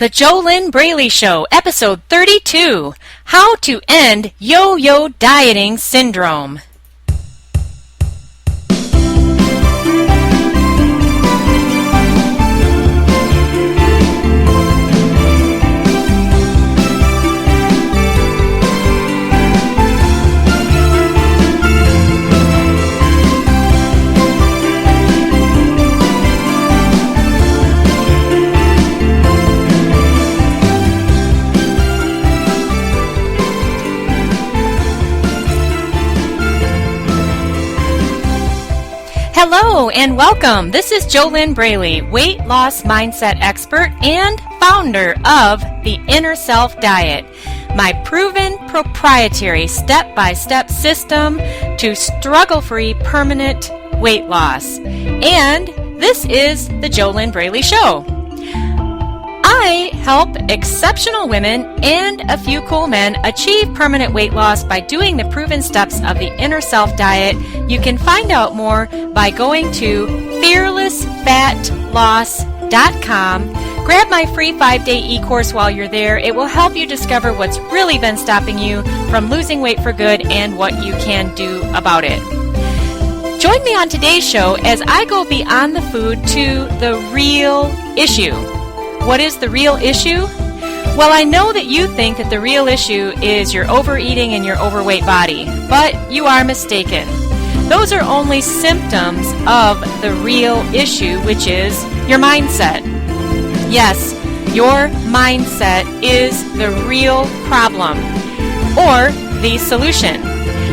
The JoLynn Braley Show, Episode 32, How to End Yo-Yo Dieting Syndrome. Hello and welcome. This is JoLynn Braley, weight loss mindset expert and founder of the Inner Self Diet, my proven proprietary step-by-step system to struggle-free permanent weight loss. And this is the JoLynn Braley Show. I help exceptional women and a few cool men achieve permanent weight loss by doing the proven steps of the Inner Self Diet. You can find out more by going to fearlessfatloss.com. Grab my free 5-day e-course while you're there. It will help you discover what's really been stopping you from losing weight for good and what you can do about it. Join me on today's show as I go beyond the food to the real issue. What is the real issue? Well, I know that you think that the real issue is your overeating and your overweight body, but you are mistaken. Those are only symptoms of the real issue, which is your mindset. Yes, your mindset is the real problem or the solution.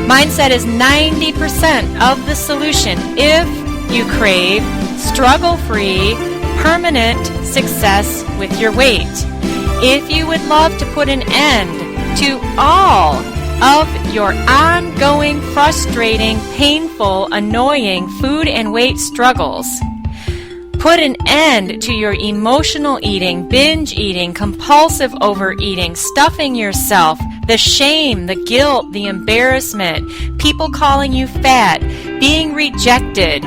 Mindset is 90% of the solution if you crave struggle-free, permanent success with your weight. If you would love to put an end to all of your ongoing, frustrating, painful, annoying food and weight struggles, put an end to your emotional eating, binge eating, compulsive overeating, stuffing yourself, the shame, the guilt, the embarrassment, people calling you fat, being rejected,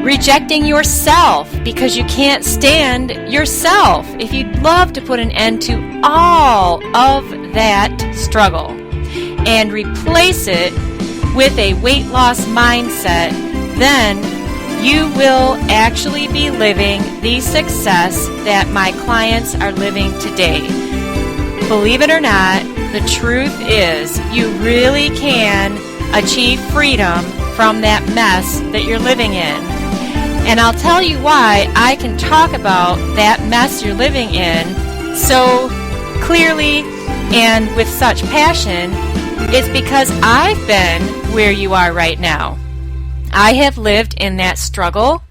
rejecting yourself because you can't stand yourself. If you'd love to put an end to all of that struggle and replace it with a weight loss mindset, then you will actually be living the success that my clients are living today. Believe it or not, the truth is you really can achieve freedom from that mess that you're living in. And I'll tell you why I can talk about that mess you're living in so clearly and with such passion. It's because I've been where you are right now. I have lived in that struggle.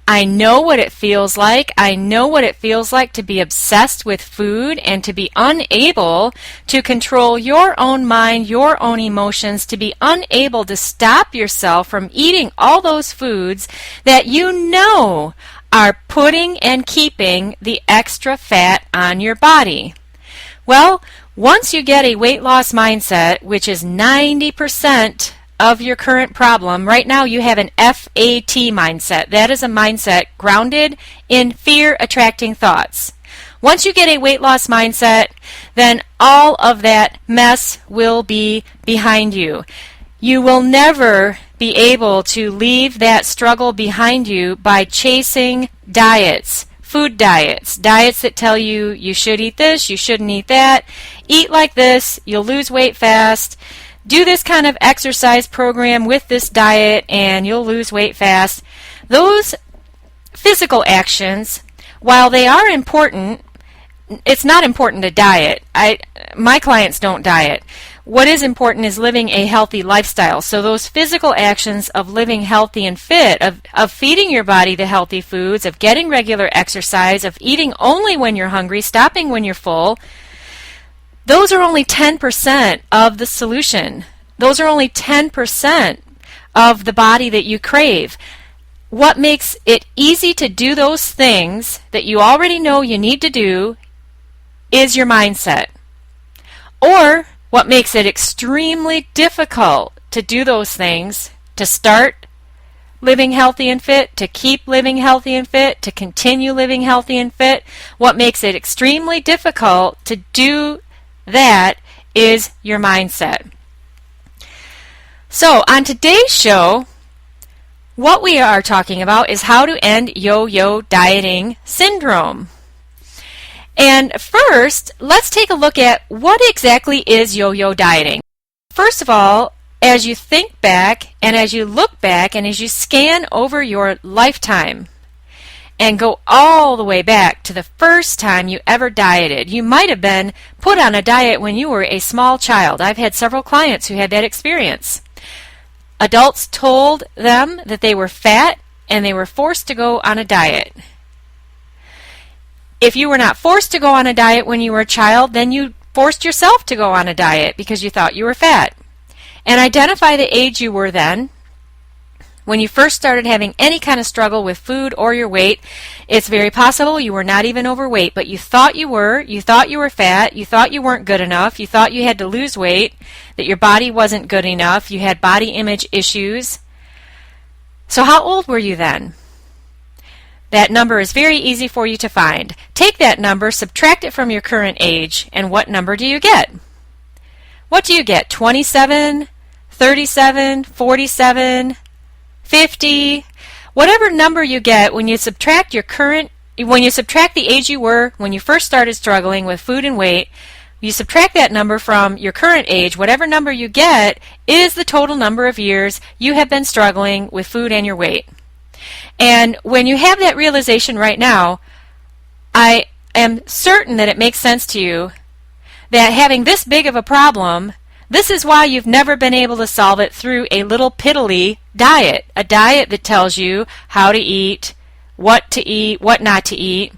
I know what it feels like. I know what it feels like to be obsessed with food and to be unable to control your own mind, your own emotions, to be unable to stop yourself from eating all those foods that you know are putting and keeping the extra fat on your body. Well, once you get a weight loss mindset, which is 90% of your current problem, right now you have an FAT mindset. That is a mindset grounded in fear-attracting thoughts. Once you get a weight loss mindset, then all of that mess will be behind you. You will never be able to leave that struggle behind you by chasing diets, food diets, diets that tell you you should eat this, you shouldn't eat that, eat like this, you'll lose weight fast, do this kind of exercise program with this diet and you'll lose weight fast. Those physical actions, while they are important, it's not important to diet. My clients don't diet. What is important is living a healthy lifestyle. So those physical actions of living healthy and fit, of feeding your body the healthy foods, of getting regular exercise, of eating only when you're hungry, stopping when you're full, those are only 10% of the solution. Those are only 10% of the body that you crave. What makes it easy to do those things that you already know you need to do is your mindset. Or what makes it extremely difficult to do those things, to start living healthy and fit, to keep living healthy and fit, to continue living healthy and fit. What makes it extremely difficult to do that is your mindset. So on today's show, what we are talking about is how to end yo-yo dieting syndrome. And first, let's take a look at what exactly is yo-yo dieting. First of all, as you think back and as you look back and as you scan over your lifetime and go all the way back to the first time you ever dieted, you might have been put on a diet when you were a small child. I've had several clients who had that experience. Adults told them that they were fat and they were forced to go on a diet. If you were not forced to go on a diet when you were a child, then you forced yourself to go on a diet because you thought you were fat. And identify the age you were then. When you first started having any kind of struggle with food or your weight, it's very possible you were not even overweight, but you thought you were fat, you thought you weren't good enough, you thought you had to lose weight, that your body wasn't good enough, you had body image issues. So how old were you then? That number is very easy for you to find. Take that number, subtract it from your current age, and what number do you get? What do you get? 27, 37, 47, 50, whatever number you get when you subtract the age you were when you first started struggling with food and weight, you subtract that number from your current age, whatever number you get is the total number of years you have been struggling with food and your weight. And when you have that realization right now, I am certain that it makes sense to you that having this big of a problem, this is why you've never been able to solve it through a little piddly diet, a diet that tells you how to eat, what not to eat.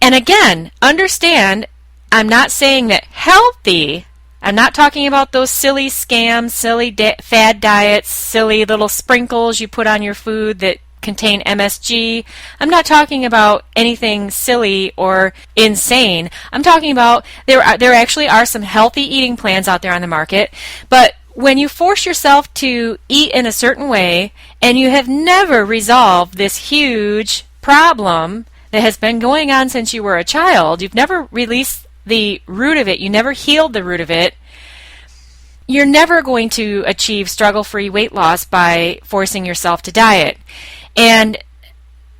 And again, understand, I'm not saying that healthy, I'm not talking about those silly scams, silly fad diets, silly little sprinkles you put on your food that contain MSG. I'm not talking about anything silly or insane. I'm talking about there actually are some healthy eating plans out there on the market, but when you force yourself to eat in a certain way and you have never resolved this huge problem that has been going on since you were a child, you've never released the root of it, you never healed the root of it, you're never going to achieve struggle-free weight loss by forcing yourself to diet. And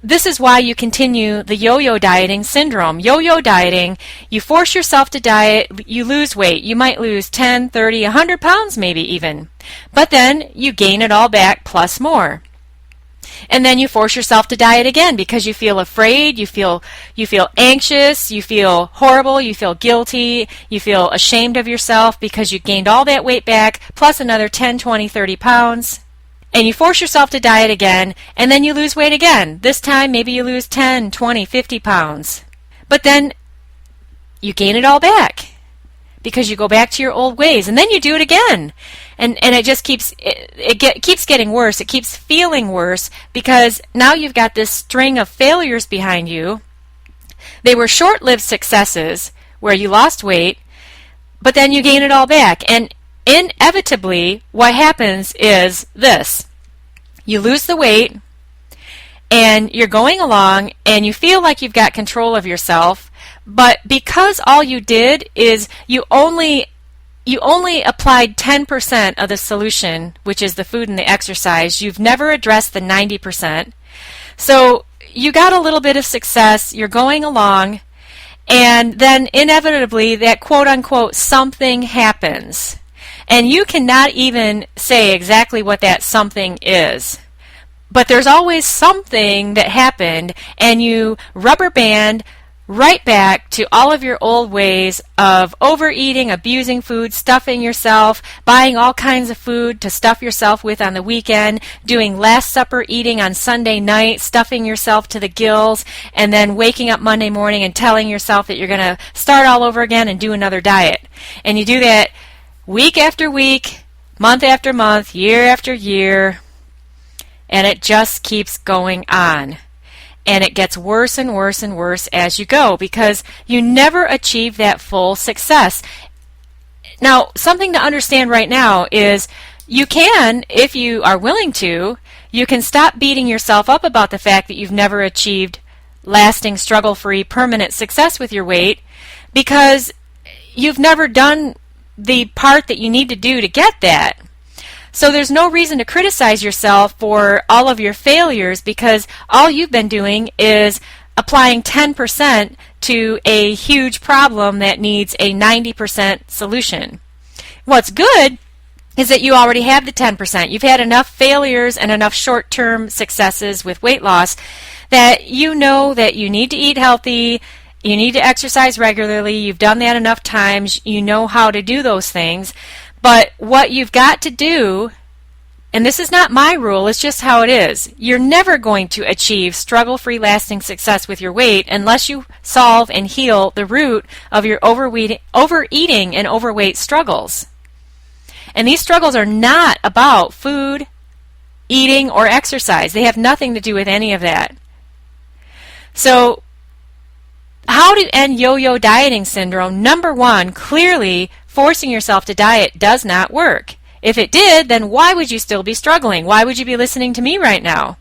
this is why you continue the yo-yo dieting syndrome. Yo-yo dieting, you force yourself to diet, you lose weight. You might lose 10, 30, 100 pounds maybe even. But then you gain it all back plus more. And then you force yourself to diet again because you feel afraid, you feel anxious, you feel horrible, you feel guilty, you feel ashamed of yourself because you gained all that weight back plus another 10, 20, 30 pounds. And you force yourself to diet again, and then you lose weight again. This time, maybe you lose 10, 20, 50 pounds. But then you gain it all back because you go back to your old ways, and then you do it again. And it just keeps getting worse. It keeps feeling worse because now you've got this string of failures behind you. They were short-lived successes where you lost weight, but then you gain it all back. And inevitably, what happens is this. You lose the weight, and you're going along, and you feel like you've got control of yourself, but because all you did is you only applied 10% of the solution, which is the food and the exercise, you've never addressed the 90%. So you got a little bit of success, you're going along, and then inevitably that quote-unquote something happens. And you cannot even say exactly what that something is. But there's always something that happened, and you rubber band right back to all of your old ways of overeating, abusing food, stuffing yourself, buying all kinds of food to stuff yourself with on the weekend, doing Last Supper eating on Sunday night, stuffing yourself to the gills, and then waking up Monday morning and telling yourself that you're going to start all over again and do another diet. And you do that week after week, month after month, year after year, and it just keeps going on. And it gets worse and worse and worse as you go because you never achieve that full success. Now, something to understand right now is you can, if you are willing to, you can stop beating yourself up about the fact that you've never achieved lasting, struggle-free, permanent success with your weight because you've never done the part that you need to do to get that. So there's no reason to criticize yourself for all of your failures because all you've been doing is applying 10% to a huge problem that needs a 90% solution. What's good is that you already have the 10%. You've had enough failures and enough short-term successes with weight loss that you know that you need to eat healthy, you need to exercise regularly, you've done that enough times, you know how to do those things. But what you've got to do, and this is not my rule, it's just how it is, you're never going to achieve struggle-free lasting success with your weight unless you solve and heal the root of your overeating and overweight struggles. And these struggles are not about food, eating, or exercise. They have nothing to do with any of that. So, how to end yo-yo dieting syndrome? Number one, clearly forcing yourself to diet does not work. If it did, then why would you still be struggling? Why would you be listening to me right now?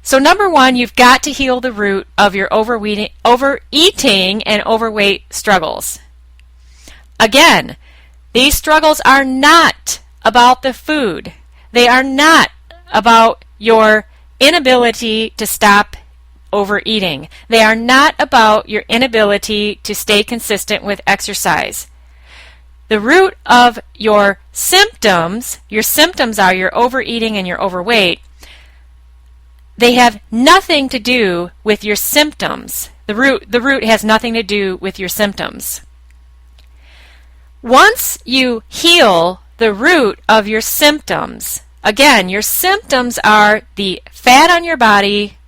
So number one, you've got to heal the root of your overeating and overweight struggles. Again, these struggles are not about the food. They are not about your inability to stop overeating. They are not about your inability to stay consistent with exercise. The root of your symptoms are your overeating and your overweight. They have nothing to do with your symptoms. The root has nothing to do with your symptoms. Once you heal the root of your symptoms, again, your symptoms are the fat on your body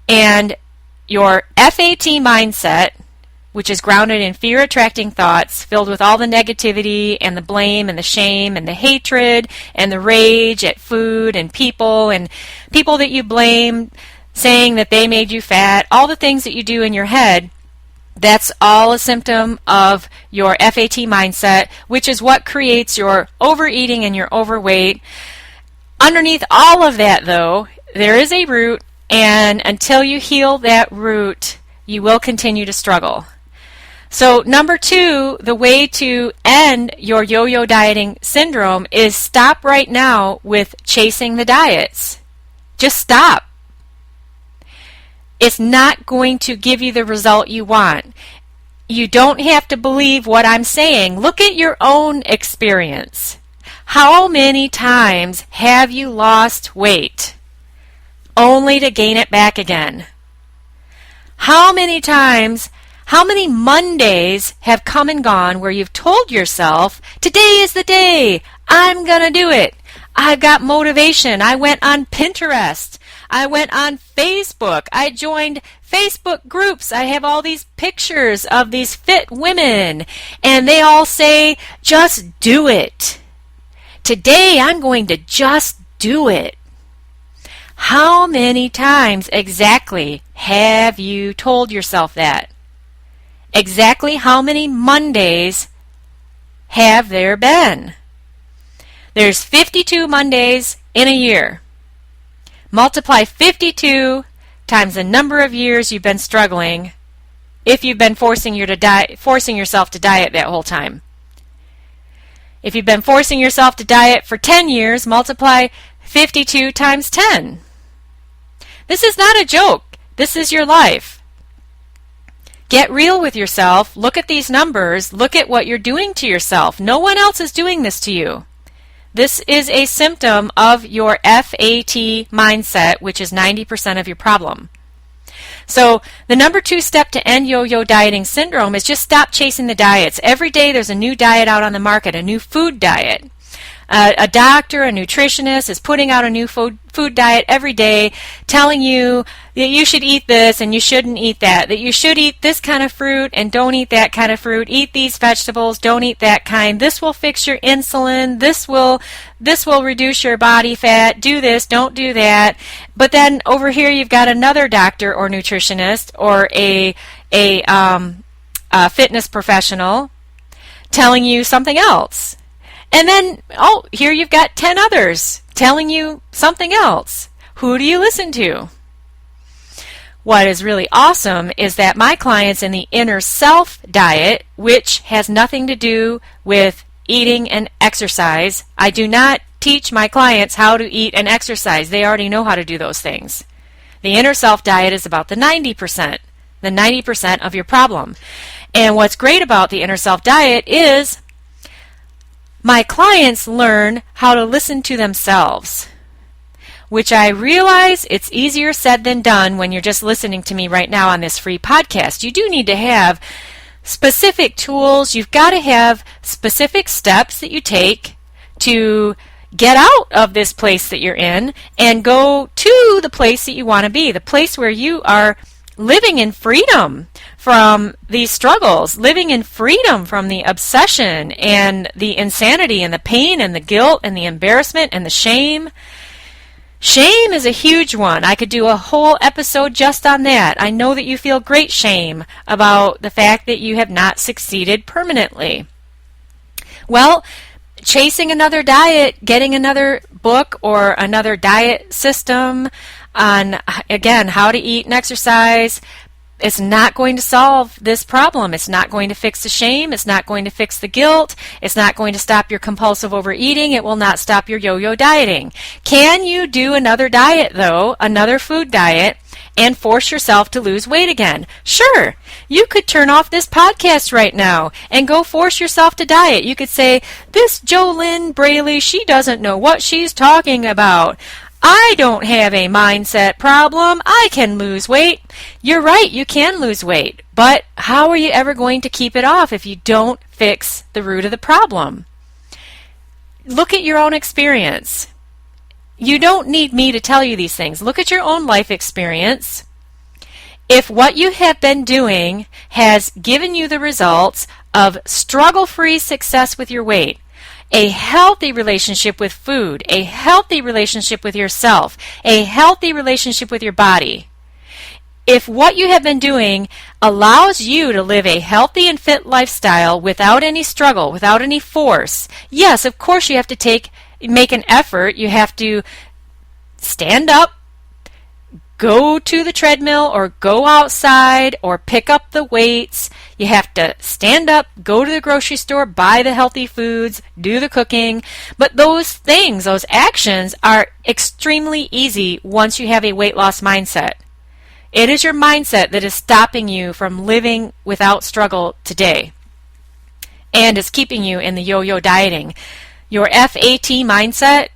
and your FAT mindset, which is grounded in fear-attracting thoughts filled with all the negativity and the blame and the shame and the hatred and the rage at food and people that you blame, saying that they made you fat, all the things that you do in your head. That's all a symptom of your FAT mindset, which is what creates your overeating and your overweight. Underneath all of that, though, there is a root, and until you heal that root, you will continue to struggle. So number two, the way to end your yo-yo dieting syndrome is stop right now with chasing the diets. Just stop. It's not going to give you the result you want. You don't have to believe what I'm saying. Look at your own experience. How many times have you lost weight only to gain it back again? How many Mondays have come and gone where you've told yourself, today is the day, I'm gonna do it. I've got motivation. I went on Pinterest. I went on Facebook. I joined Facebook groups. I have all these pictures of these fit women, and they all say, just do it. Today I'm going to just do it. How many times exactly have you told yourself that? Exactly how many Mondays have there been? There's 52 Mondays in a year. Multiply 52 times the number of years you've been struggling if you've been forcing yourself to diet that whole time. If you've been forcing yourself to diet for 10 years, multiply 52 times 10. This is not a joke. This is your life. Get real with yourself. Look at these numbers. Look at what you're doing to yourself. No one else is doing this to you. This is a symptom of your FAT mindset, which is 90% of your problem. So the number two step to end yo-yo dieting syndrome is just stop chasing the diets. Every day there's a new diet out on the market, a new food diet. A doctor, a nutritionist is putting out a new food diet every day, telling you that you should eat this and you shouldn't eat that you should eat this kind of fruit and don't eat that kind of fruit, eat these vegetables, don't eat that kind, this will fix your insulin, this will reduce your body fat, do this, don't do that. But then over here you've got another doctor or nutritionist or a fitness professional telling you something else. And then, oh, here you've got 10 others telling you something else. Who do you listen to? What is really awesome is that my clients in the inner self diet, which has nothing to do with eating and exercise, I do not teach my clients how to eat and exercise. They already know how to do those things. The inner self diet is about the 90% of your problem. And what's great about the inner self diet is my clients learn how to listen to themselves, which I realize it's easier said than done when you're just listening to me right now on this free podcast. You do need to have specific tools. You've got to have specific steps that you take to get out of this place that you're in and go to the place that you want to be, the place where you are living in freedom from these struggles, living in freedom from the obsession and the insanity and the pain and the guilt and the embarrassment and the shame. Shame is a huge one. I could do a whole episode just on that. I know that you feel great shame about the fact that you have not succeeded permanently. Well, chasing another diet, getting another book or another diet system on, again, how to eat and exercise, it's not going to solve this problem. It's not going to fix the shame. It's not going to fix the guilt. It's not going to stop your compulsive overeating. It will not stop your yo-yo dieting. Can you do another diet, though, another food diet, and force yourself to lose weight again? Sure. You could turn off this podcast right now and go force yourself to diet. You could say, this JoLynn Braley, she doesn't know what she's talking about. I don't have a mindset problem. I can lose weight. You're right, you can lose weight. But how are you ever going to keep it off if you don't fix the root of the problem? Look at your own experience. You don't need me to tell you these things. Look at your own life experience. If what you have been doing has given you the results of struggle-free success with your weight, a healthy relationship with food, a healthy relationship with yourself, a healthy relationship with your body. If what you have been doing allows you to live a healthy and fit lifestyle without any struggle, without any force, yes, of course you have to make an effort. You have to stand up, go to the treadmill or go outside or pick up the weights. You have to stand up, go to the grocery store, buy the healthy foods, do the cooking. But those things, those actions are extremely easy once you have a weight loss mindset. It is your mindset that is stopping you from living without struggle today and is keeping you in the yo-yo dieting. Your FAT mindset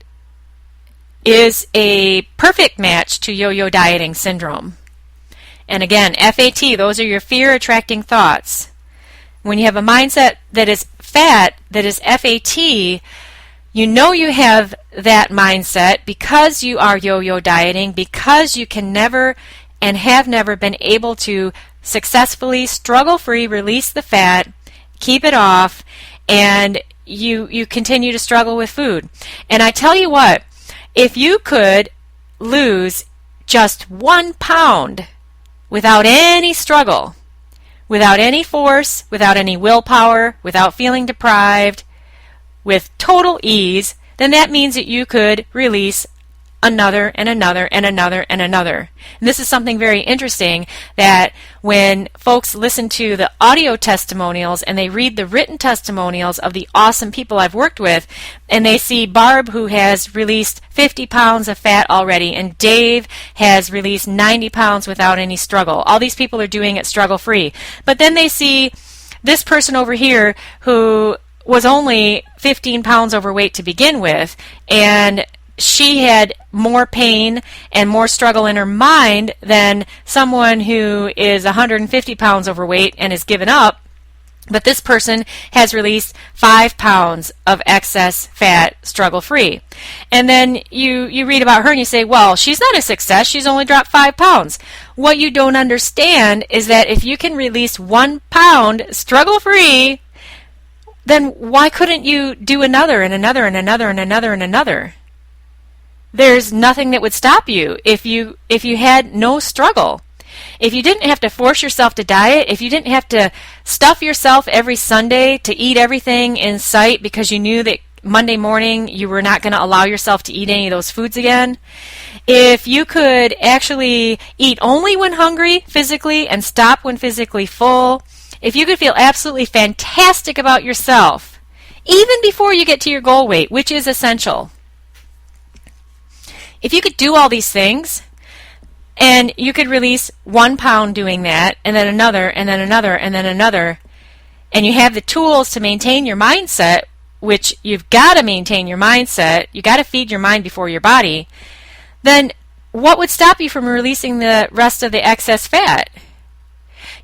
is a perfect match to yo-yo dieting syndrome. And again, FAT, those are your fear-attracting thoughts. When you have a mindset that is fat, that is FAT, you know you have that mindset because you are yo-yo dieting, because you can never and have never been able to successfully, struggle-free release the fat, keep it off, and you continue to struggle with food. And I tell you what, if you could lose just 1 pound without any struggle, without any force, without any willpower, without feeling deprived, with total ease, then that means that you could release another and another and another and another. And this is something very interesting, that when folks listen to the audio testimonials and they read the written testimonials of the awesome people I've worked with, and they see Barb, who has released 50 pounds of fat already, and Dave has released 90 pounds without any struggle. All these people are doing it struggle-free. But then they see this person over here who was only 15 pounds overweight to begin with, and she had more pain and more struggle in her mind than someone who is 150 pounds overweight and has given up. But this person has released 5 pounds of excess fat struggle-free. And then you read about her and you say, well, she's not a success. She's only dropped 5 pounds. What you don't understand is that if you can release 1 pound struggle-free, then why couldn't you do another and another and another and another and another? There's nothing that would stop you if you had no struggle. If you didn't have to force yourself to diet, if you didn't have to stuff yourself every Sunday to eat everything in sight because you knew that Monday morning you were not going to allow yourself to eat any of those foods again. If you could actually eat only when hungry physically and stop when physically full, if you could feel absolutely fantastic about yourself, even before you get to your goal weight, which is essential. If you could do all these things, and you could release 1 pound doing that, and then another, and then another, and then another, and you have the tools to maintain your mindset, which you've got to maintain your mindset, you got to feed your mind before your body, then what would stop you from releasing the rest of the excess fat?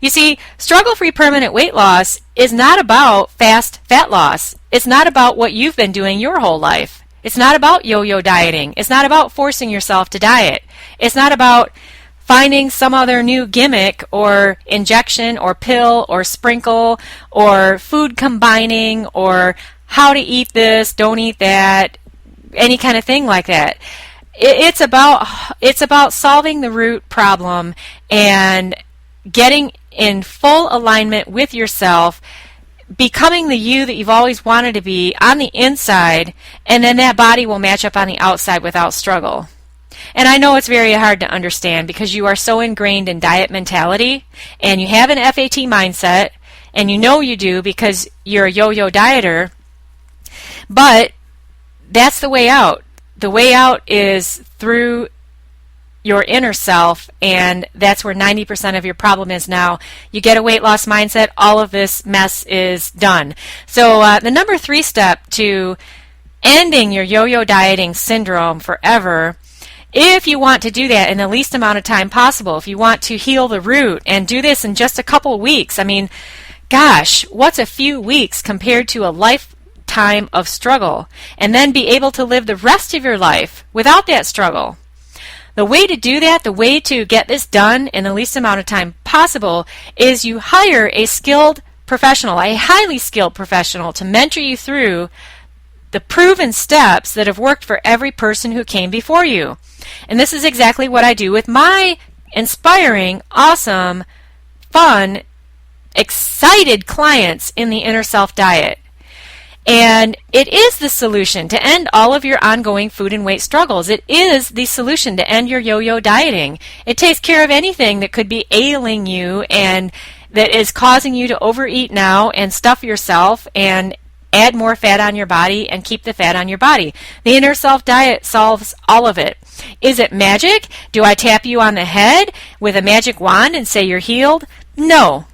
You see, struggle-free permanent weight loss is not about fast fat loss. It's not about what you've been doing your whole life. It's not about yo-yo dieting. It's not about forcing yourself to diet. It's not about finding some other new gimmick or injection or pill or sprinkle or food combining or how to eat this, don't eat that, any kind of thing like that. It's about solving the root problem and getting in full alignment with yourself, becoming the you that you've always wanted to be on the inside, and then that body will match up on the outside without struggle. And I know it's very hard to understand because you are so ingrained in diet mentality, and you have an FAT mindset, and you know you do because you're a yo-yo dieter, but that's the way out. The way out is through your inner self, and that's where 90% of your problem is now. You get a weight loss mindset, all of this mess is done. So the number 3 step to ending your yo-yo dieting syndrome forever, if you want to do that in the least amount of time possible, if you want to heal the root and do this in just a couple weeks, I mean, gosh, what's a few weeks compared to a lifetime of struggle, and then be able to live the rest of your life without that struggle? The way to do that, the way to get this done in the least amount of time possible, is you hire a skilled professional, a highly skilled professional, to mentor you through the proven steps that have worked for every person who came before you. And this is exactly what I do with my inspiring, awesome, fun, excited clients in the Inner Self Diet. And it is the solution to end all of your ongoing food and weight struggles. It is the solution to end your yo-yo dieting. It takes care of anything that could be ailing you and that is causing you to overeat now and stuff yourself and add more fat on your body and keep the fat on your body. The Inner Self Diet solves all of it. Is it magic? Do I tap you on the head with a magic wand and say you're healed? No.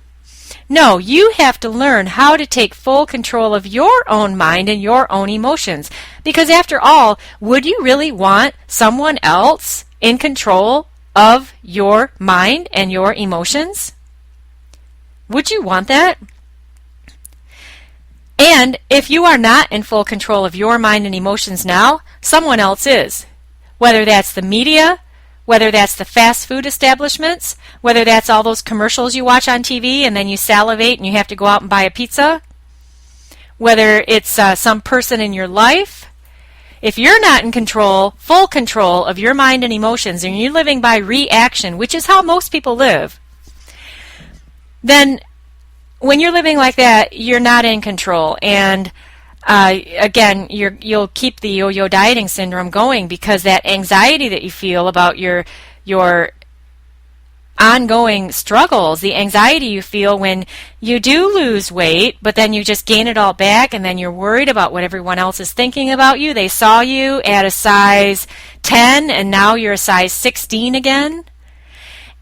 No, you have to learn how to take full control of your own mind and your own emotions. Because after all, would you really want someone else in control of your mind and your emotions? Would you want that? And if you are not in full control of your mind and emotions now, someone else is. Whether that's the media, whether that's the fast food establishments, whether that's all those commercials you watch on TV and then you salivate and you have to go out and buy a pizza, whether it's some person in your life. If you're not in control, full control of your mind and emotions, and you're living by reaction, which is how most people live, then when you're living like that, you're not in control. And again, you'll keep the yo-yo dieting syndrome going because that anxiety that you feel about your ongoing struggles, the anxiety you feel when you do lose weight, but then you just gain it all back, and then you're worried about what everyone else is thinking about you. They saw you at a size 10, and now you're a size 16 again.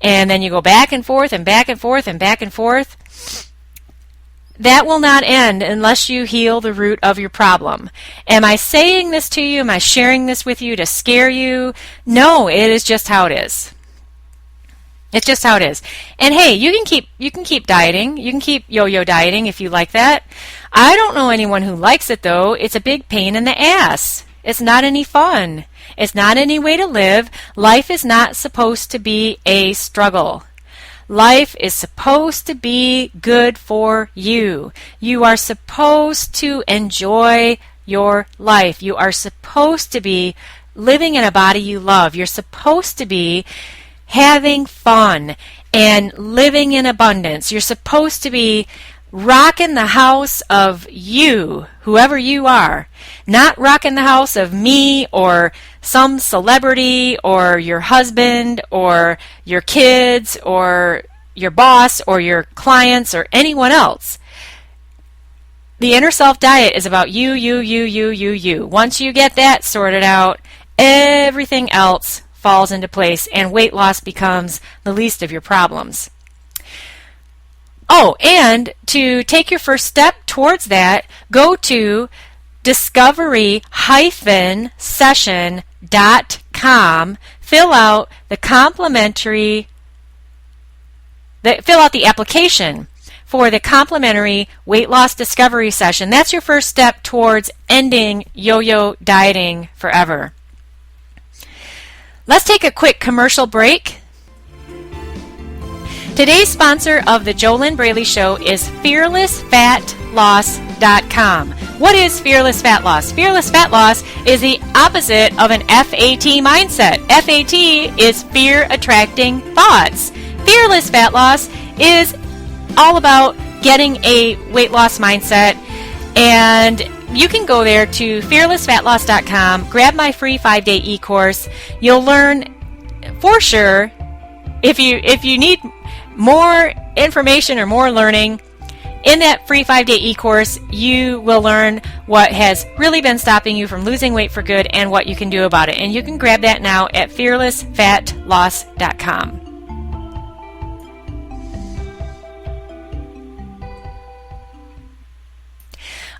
And then you go back and forth and back and forth and back and forth. That will not end unless you heal the root of your problem. Am I saying this to you? Am I sharing this with you to scare you? No, it is just how it is. It's just how it is. And hey, you can keep dieting. You can keep yo-yo dieting if you like that. I don't know anyone who likes it though. It's a big pain in the ass. It's not any fun. It's not any way to live. Life is not supposed to be a struggle. Life is supposed to be good for you. You are supposed to enjoy your life. You are supposed to be living in a body you love. You're supposed to be having fun and living in abundance. You're supposed to be rocking the house of you, whoever you are. Not rocking the house of me or some celebrity or your husband or your kids or your boss or your clients or anyone else. The Inner Self Diet is about you, you, you, you, you, you. Once you get that sorted out, everything else falls into place and weight loss becomes the least of your problems. Oh, and to take your first step towards that, go to discovery-session.com, fill out the application for the complimentary weight loss discovery session. That's your first step towards ending yo-yo dieting forever. Let's take a quick commercial break. Today's sponsor of the JoLynn Braley Show is FearlessFatLoss.com. What is Fearless Fat Loss? Fearless Fat Loss is the opposite of an FAT mindset. FAT is fear attracting thoughts. Fearless Fat Loss is all about getting a weight loss mindset, and you can go there to fearlessfatloss.com, grab my free 5-day e-course. You'll learn for sure, if you need more information or more learning, in that free 5-day e-course, you will learn what has really been stopping you from losing weight for good and what you can do about it. And you can grab that now at fearlessfatloss.com.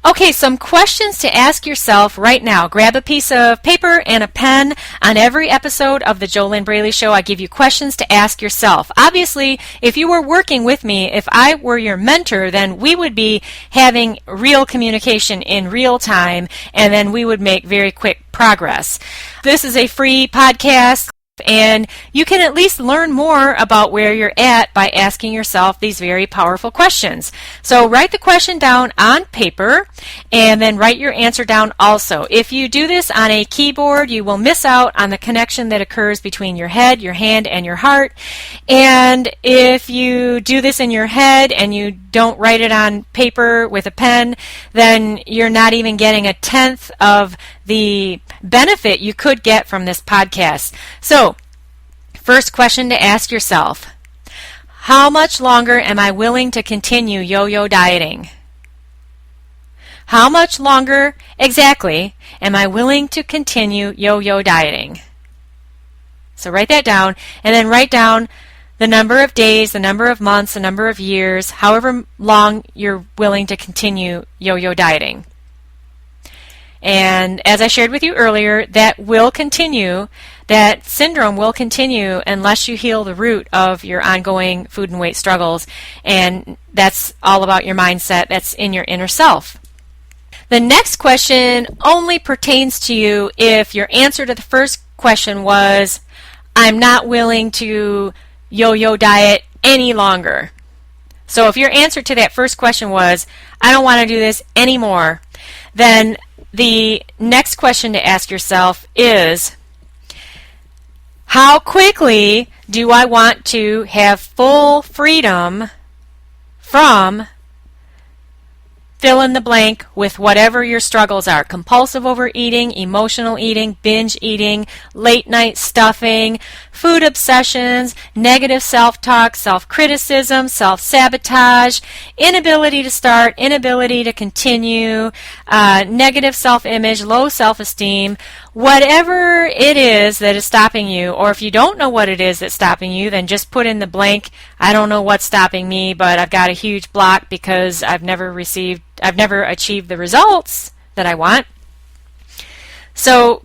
Okay, some questions to ask yourself right now. Grab a piece of paper and a pen. On every episode of the JoLynn Braley Show, I give you questions to ask yourself. Obviously, if you were working with me, if I were your mentor, then we would be having real communication in real time, and then we would make very quick progress. This is a free podcast, and you can at least learn more about where you're at by asking yourself these very powerful questions. So write the question down on paper and then write your answer down also. If you do this on a keyboard, you will miss out on the connection that occurs between your head, your hand, and your heart. And if you do this in your head and you don't write it on paper with a pen, then you're not even getting a tenth of the benefit you could get from this podcast. So, first question to ask yourself: how much longer am I willing to continue yo-yo dieting? How much longer exactly am I willing to continue yo-yo dieting? So write that down, and then write down the number of days, the number of months, the number of years, however long you're willing to continue yo-yo dieting. And as I shared with you earlier, that will continue. That syndrome will continue unless you heal the root of your ongoing food and weight struggles. And that's all about your mindset. That's in your inner self. The next question only pertains to you if your answer to the first question was, I'm not willing to yo-yo diet any longer. So if your answer to that first question was, I don't want to do this anymore, then the next question to ask yourself is, how quickly do I want to have full freedom from fill in the blank with whatever your struggles are? Compulsive overeating, emotional eating, binge eating, late night stuffing, food obsessions, negative self-talk, self-criticism, self-sabotage, inability to start, inability to continue, negative self-image, low self-esteem. Whatever it is that is stopping you, or if you don't know what it is that's stopping you, then just put in the blank, I don't know what's stopping me, but I've got a huge block because I've never achieved the results that I want. So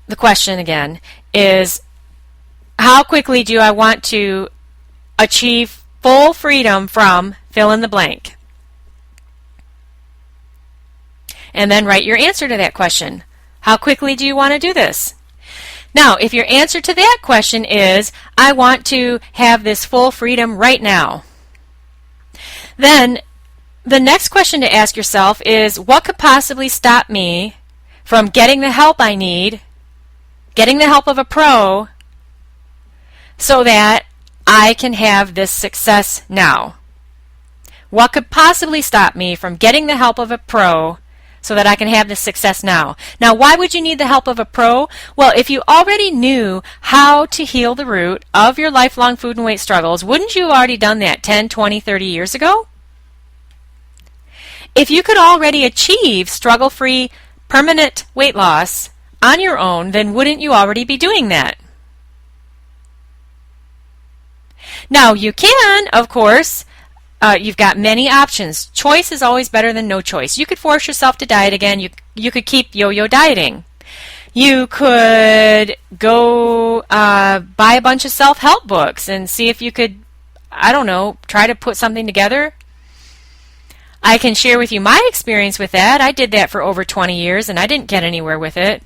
the question again is, how quickly do I want to achieve full freedom from fill in the blank? And then write your answer to that question. How quickly do you want to do this? Now, if your answer to that question is, I want to have this full freedom right now, then the next question to ask yourself is, what could possibly stop me from getting the help I need, getting the help of a pro, so that I can have this success now? What could possibly stop me from getting the help of a pro so that I can have this success now? Now, why would you need the help of a pro? Well, if you already knew how to heal the root of your lifelong food and weight struggles, wouldn't you have already done that 10, 20, 30 years ago? If you could already achieve struggle-free permanent weight loss on your own, then wouldn't you already be doing that? Now, you can, of course, you've got many options. Choice is always better than no choice. You could force yourself to diet again. You could keep yo-yo dieting. You could go buy a bunch of self-help books and see if you could, I don't know, try to put something together. I can share with you my experience with that. I did that for over 20 years and I didn't get anywhere with it.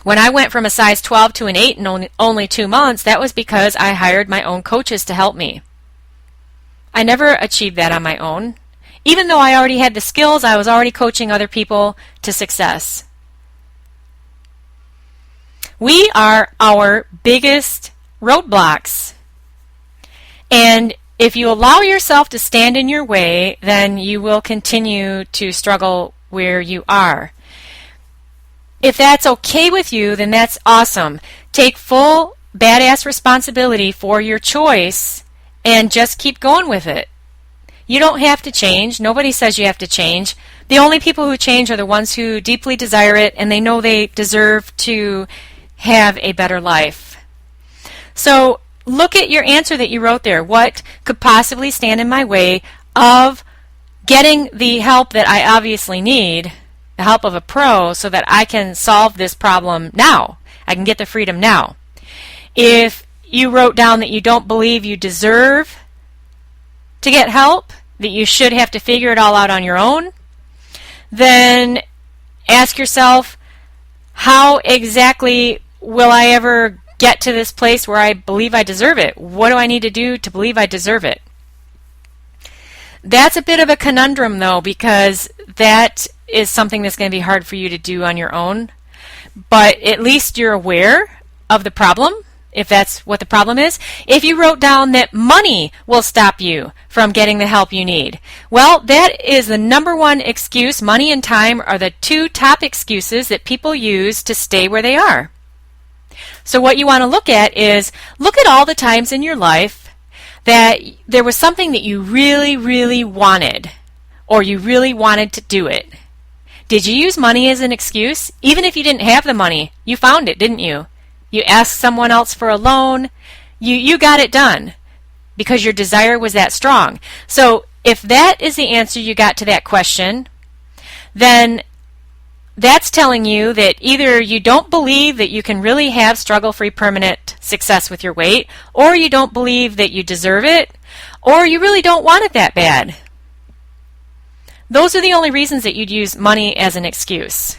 When I went from a size 12 to an 8 in only 2 months, that was because I hired my own coaches to help me. I never achieved that on my own. Even though I already had the skills, I was already coaching other people to success. We are our biggest roadblocks. And if you allow yourself to stand in your way, then you will continue to struggle where you are. If that's okay with you, then that's awesome. Take full badass responsibility for your choice and just keep going with it. You don't have to change. Nobody says you have to change. The only people who change are the ones who deeply desire it and they know they deserve to have a better life. So look at your answer that you wrote there. What could possibly stand in my way of getting the help that I obviously need, the help of a pro, so that I can solve this problem now? I can get the freedom now. If you wrote down that you don't believe you deserve to get help, that you should have to figure it all out on your own, then ask yourself, how exactly will I ever get to this place where I believe I deserve it? What do I need to do to believe I deserve it? That's a bit of a conundrum, though, because that is something that's going to be hard for you to do on your own. But at least you're aware of the problem, if that's what the problem is. If you wrote down that money will stop you from getting the help you need, well, that is the number one excuse. Money and time are the two top excuses that people use to stay where they are. So what you want to look at is, look at all the times in your life that there was something that you really, really wanted, or you really wanted to do it. Did you use money as an excuse? Even if you didn't have the money, you found it, didn't you? You asked someone else for a loan. You got it done because your desire was that strong. So if that is the answer you got to that question, then that's telling you that either you don't believe that you can really have struggle-free permanent success with your weight, or you don't believe that you deserve it, or you really don't want it that bad. Those are the only reasons that you'd use money as an excuse.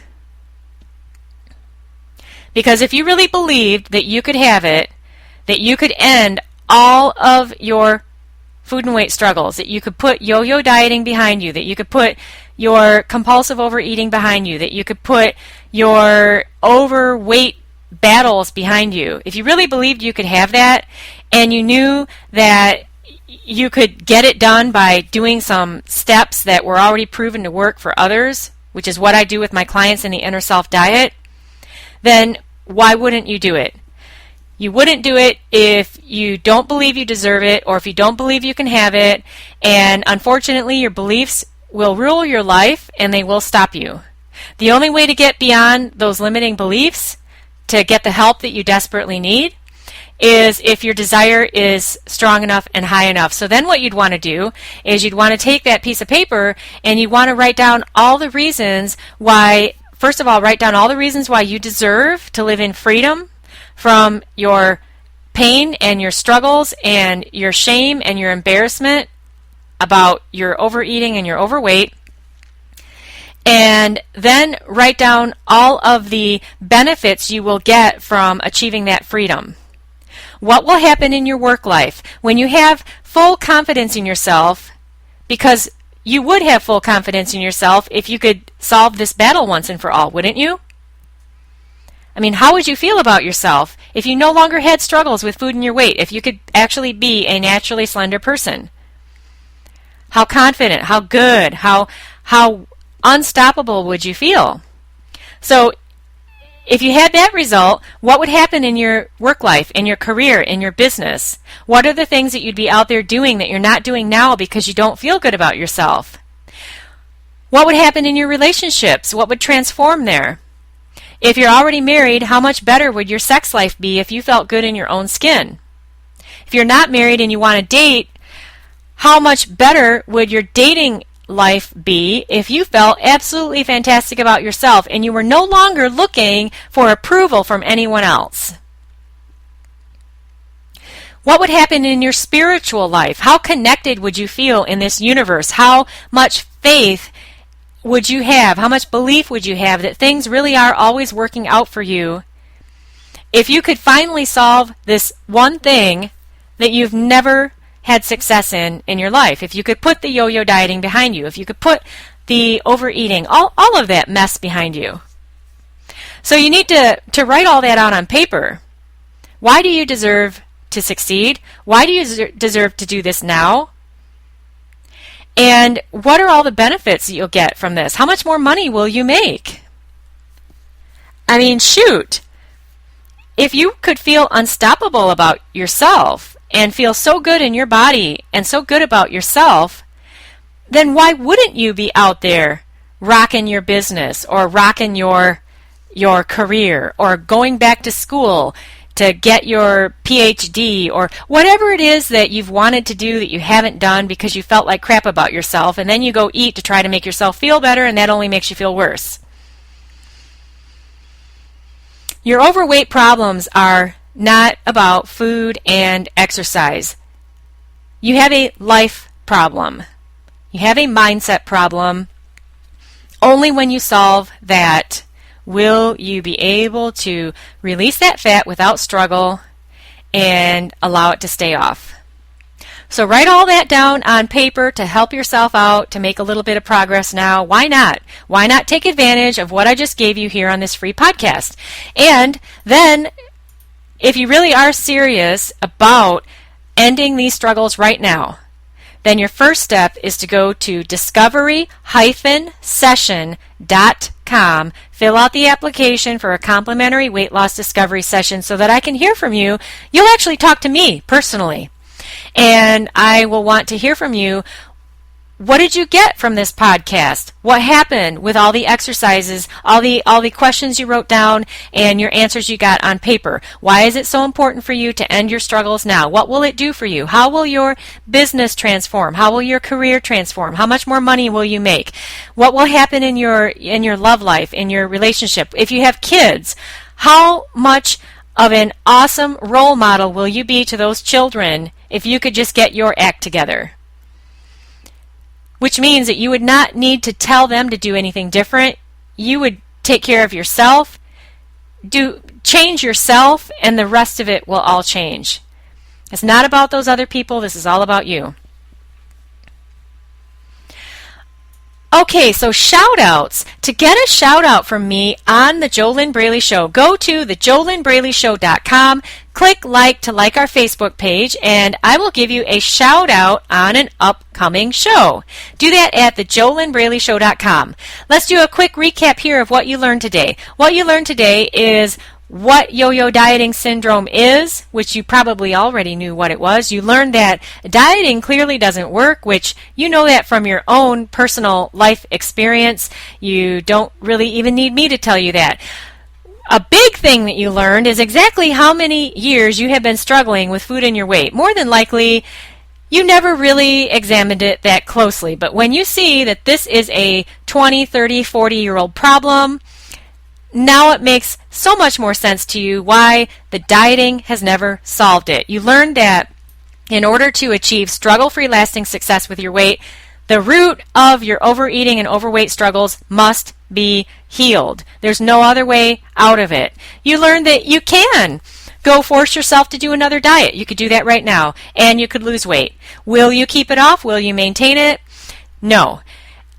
Because if you really believed that you could have it, that you could end all of your food and weight struggles, that you could put yo-yo dieting behind you, that you could put your compulsive overeating behind you, that you could put your overweight battles behind you, if you really believed you could have that, and you knew that you could get it done by doing some steps that were already proven to work for others, which is what I do with my clients in the Inner Self Diet, then why wouldn't you do it? You wouldn't do it if you don't believe you deserve it, or if you don't believe you can have it, and unfortunately your beliefs will rule your life and they will stop you. The only way to get beyond those limiting beliefs, to get the help that you desperately need, is if your desire is strong enough and high enough. So then what you'd want to do is you'd want to take that piece of paper and you'd want to write down all the reasons why, first of all, write down all the reasons why you deserve to live in freedom from your pain and your struggles and your shame and your embarrassment about your overeating and your overweight. And then write down all of the benefits you will get from achieving that freedom. What will happen in your work life when you have full confidence in yourself, because you would have full confidence in yourself if you could solve this battle once and for all, wouldn't you? I mean, how would you feel about yourself if you no longer had struggles with food and your weight, if you could actually be a naturally slender person? How confident, how good, how unstoppable would you feel? So if you had that result, what would happen in your work life, in your career, in your business? What are the things that you'd be out there doing that you're not doing now because you don't feel good about yourself? What would happen in your relationships? What would transform there? If you're already married, how much better would your sex life be if you felt good in your own skin? If you're not married and you want to date, how much better would your dating life be if you felt absolutely fantastic about yourself and you were no longer looking for approval from anyone else? What would happen in your spiritual life? How connected would you feel in this universe? How much faith would you have? How much belief would you have that things really are always working out for you if you could finally solve this one thing that you've never had success in your life? If you could put the yo-yo dieting behind you, if you could put the overeating, all of that mess behind you. So you need to write all that out on paper. Why do you deserve to succeed? Why do you deserve to do this now? And what are all the benefits that you'll get from this? How much more money will you make? I mean, shoot. If you could feel unstoppable about yourself and feel so good in your body and so good about yourself, then why wouldn't you be out there rocking your business or rocking your career or going back to school to get your PhD or whatever it is that you've wanted to do that you haven't done because you felt like crap about yourself, and then you go eat to try to make yourself feel better, and that only makes you feel worse. Your overweight problems are not about food and exercise. You have a life problem. You have a mindset problem. Only when you solve that will you be able to release that fat without struggle and allow it to stay off. So write all that down on paper to help yourself out, to make a little bit of progress now. Why not? Why not take advantage of what I just gave you here on this free podcast? And then, if you really are serious about ending these struggles right now, then your first step is to go to discovery-session.com, fill out the application for a complimentary weight loss discovery session so that I can hear from you. You'll actually talk to me personally, and I will want to hear from you. What did you get from this podcast? What happened with all the exercises, all the questions you wrote down, and your answers you got on paper? Why is it so important for you to end your struggles now? What will it do for you? How will your business transform? How will your career transform? How much more money will you make? What will happen in your love life, in your relationship? If you have kids, how much of an awesome role model will you be to those children if you could just get your act together? Which means that you would not need to tell them to do anything different. You would take care of yourself, change yourself, and the rest of it will all change. It's not about those other people. This is all about you. Okay, so shout outs. To get a shout out from me on the JoLynn Braley Show, go to the JoLynnBraleyShow.com, click like to like our Facebook page, and I will give you a shout out on an upcoming show. Do that at the JoLynnBraleyShow.com. Let's do a quick recap here of what you learned today. What you learned today is what yo-yo dieting syndrome is, which you probably already knew what it was. You learned that dieting clearly doesn't work, which you know that from your own personal life experience. You don't really even need me to tell you that. A big thing that you learned is exactly how many years you have been struggling with food and your weight. More than likely, you never really examined it that closely. But when you see that this is a 20, 30, 40-year-old problem, now it makes so much more sense to you why the dieting has never solved it. You learned that in order to achieve struggle-free lasting success with your weight, the root of your overeating and overweight struggles must be healed. There's no other way out of it. You learned that you can go force yourself to do another diet. You could do that right now, and you could lose weight. Will you keep it off? Will you maintain it? No.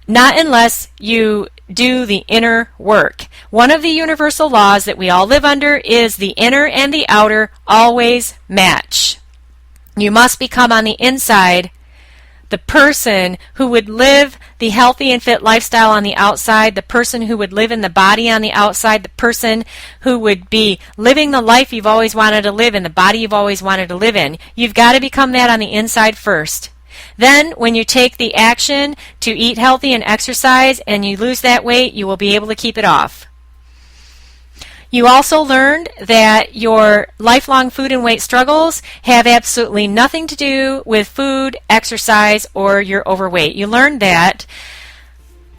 Not unless you do the inner work. One of the universal laws that we all live under is the inner and the outer always match. You must become on the inside the person who would live the healthy and fit lifestyle on the outside, the person who would live in the body on the outside, the person who would be living the life you've always wanted to live in, the body you've always wanted to live in. You've got to become that on the inside first. Then, when you take the action to eat healthy and exercise and you lose that weight, you will be able to keep it off. You also learned that your lifelong food and weight struggles have absolutely nothing to do with food, exercise, or your overweight. You learned that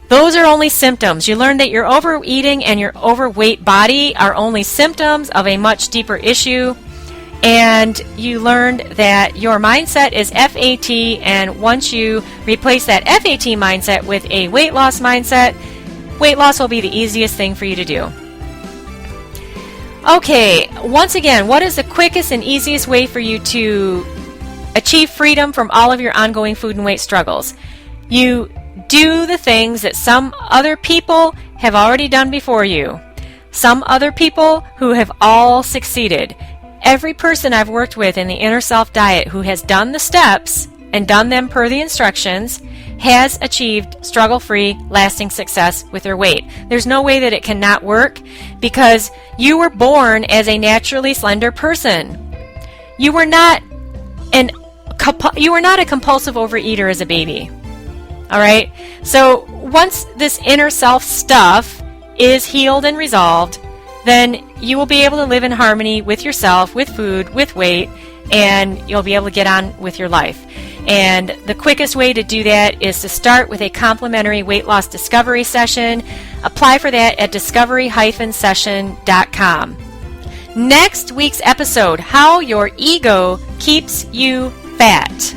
those are only symptoms. You learned that your overeating and your overweight body are only symptoms of a much deeper issue. And you learned that your mindset is FAT, and once you replace that FAT mindset with a weight loss mindset, weight loss will be the easiest thing for you to do. Okay, once again, what is the quickest and easiest way for you to achieve freedom from all of your ongoing food and weight struggles? You do the things that some other people have already done before you. Some other people who have all succeeded. Every person I've worked with in the Inner Self Diet who has done the steps and done them per the instructions has achieved struggle-free, lasting success with their weight. There's no way that it cannot work because you were born as a naturally slender person. You were not a compulsive overeater as a baby. All right? So once this inner self stuff is healed and resolved, then you will be able to live in harmony with yourself, with food, with weight, and you'll be able to get on with your life. And the quickest way to do that is to start with a complimentary weight loss discovery session. Apply for that at discovery-session.com. Next week's episode, how your ego keeps you fat.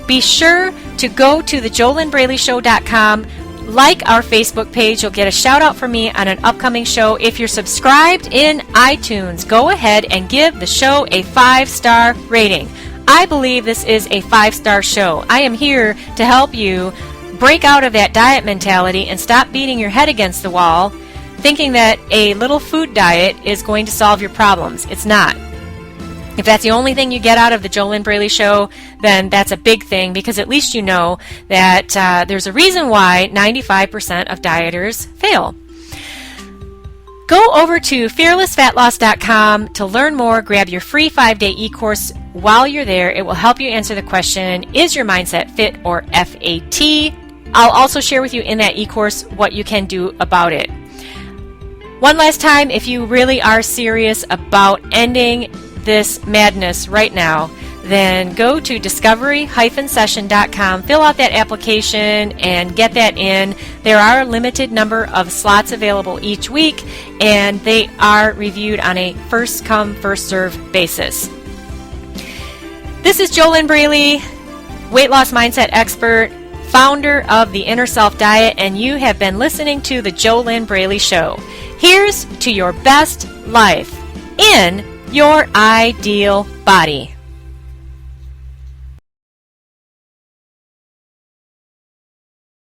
Be sure to go to the JoLynnBraleyShow.com. Like our Facebook page. You'll get a shout out from me on an upcoming show. If you're subscribed in iTunes, go ahead and give the show a 5-star rating. I believe this is a 5-star show. I am here to help you break out of that diet mentality and stop beating your head against the wall thinking that a little food diet is going to solve your problems. It's not. If that's the only thing you get out of the JoLynn Braley Show, then that's a big thing, because at least you know that there's a reason why 95% of dieters fail. Go over to fearlessfatloss.com to learn more. Grab your free 5-day e-course while you're there. It will help you answer the question, is your mindset fit or FAT? I'll also share with you in that e-course what you can do about it. One last time, if you really are serious about ending this madness right now, then go to discovery-session.com, fill out that application, and get that in. There are a limited number of slots available each week, and they are reviewed on a first-come, first-served basis. This is JoLynn Braley, weight loss mindset expert, founder of the Inner Self Diet, and you have been listening to the JoLynn Braley Show. Here's to your best life in your ideal body.